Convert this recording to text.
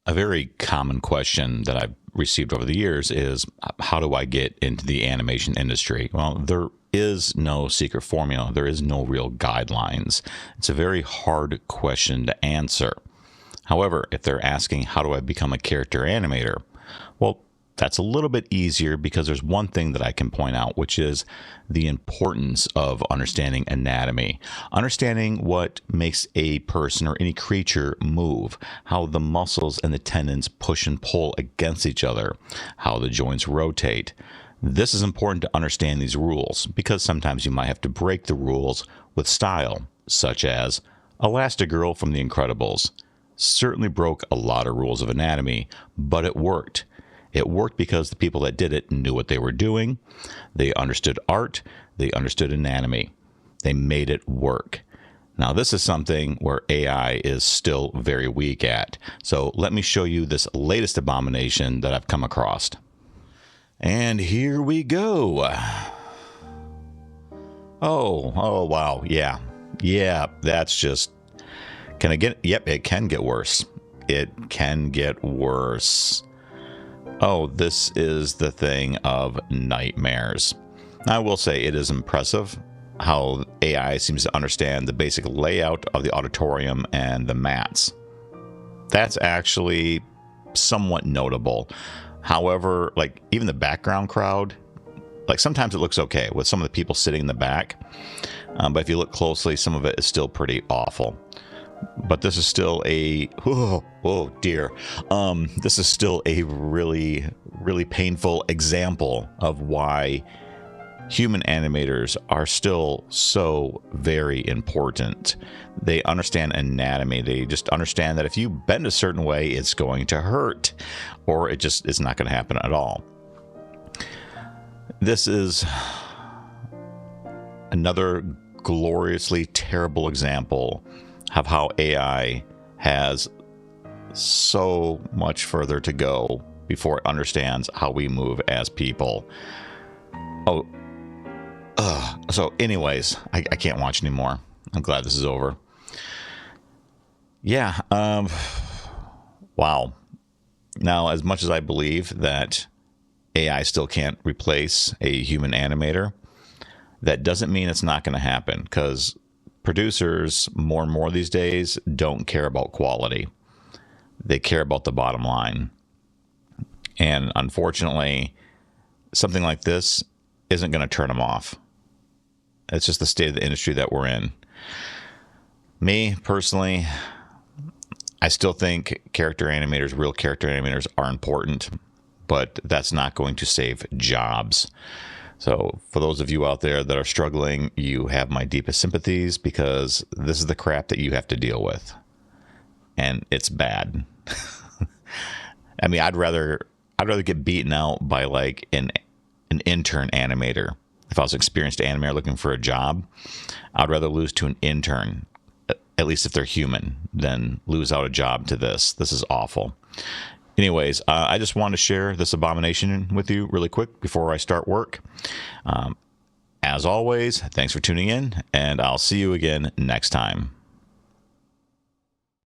A very common question that I've received over the years is how do I get into the animation industry? Well, there is no secret formula, there is no real guidelines. It's a very hard question to answer. However, if they're asking how do I become a character animator, well, that's a little bit easier because there's one thing that I can point out, which is the importance of understanding anatomy, understanding what makes a person or any creature move, how the muscles and the tendons push and pull against each other, how the joints rotate. This is important to understand these rules because sometimes you might have to break the rules with style, such as Elastigirl from The Incredibles. Certainly broke a lot of rules of anatomy, but it worked. It worked because the people that did it knew what they were doing. They understood art. They understood anatomy. They made it work. Now, this is something where AI is still very weak at. So let me show you this latest abomination that I've come across. And here we go. Oh, wow. Yeah, that's just... Can I get... Yep, it can get worse. It can get worse. Oh, this is the thing of nightmares. I will say it is impressive how AI seems to understand the basic layout of the auditorium and the mats. That's actually somewhat notable. However, like even the background crowd, like sometimes it looks okay with some of the people sitting in the back. But if you look closely, some of it is still pretty awful. But this is still a oh dear. This is still a really painful example of why human animators are still so very important. They understand anatomy. They just understand that if you bend a certain way, it's going to hurt, or it's not going to happen at all. This is another gloriously terrible example of how AI has so much further to go before it understands how we move as people. So anyways, I can't watch anymore. I'm glad this is over. Yeah, wow. Now, as much as I believe that AI still can't replace a human animator, that doesn't mean it's not going to happen, because producers more and more these days don't care about quality. They care about the bottom line. And unfortunately, something like this isn't going to turn them off. It's just the state of the industry that we're in. Me, personally, I still think real character animators are important, but that's not going to save jobs. So for those of you out there that are struggling, you have my deepest sympathies, because this is the crap that you have to deal with. And it's bad. I mean, I'd rather get beaten out by like an intern animator. If I was an experienced animator looking for a job, I'd rather lose to an intern, at least if they're human, than lose out a job to this. This is awful. Anyways, I just wanted to share this abomination with you really quick before I start work. As always, thanks for tuning in, and I'll see you again next time.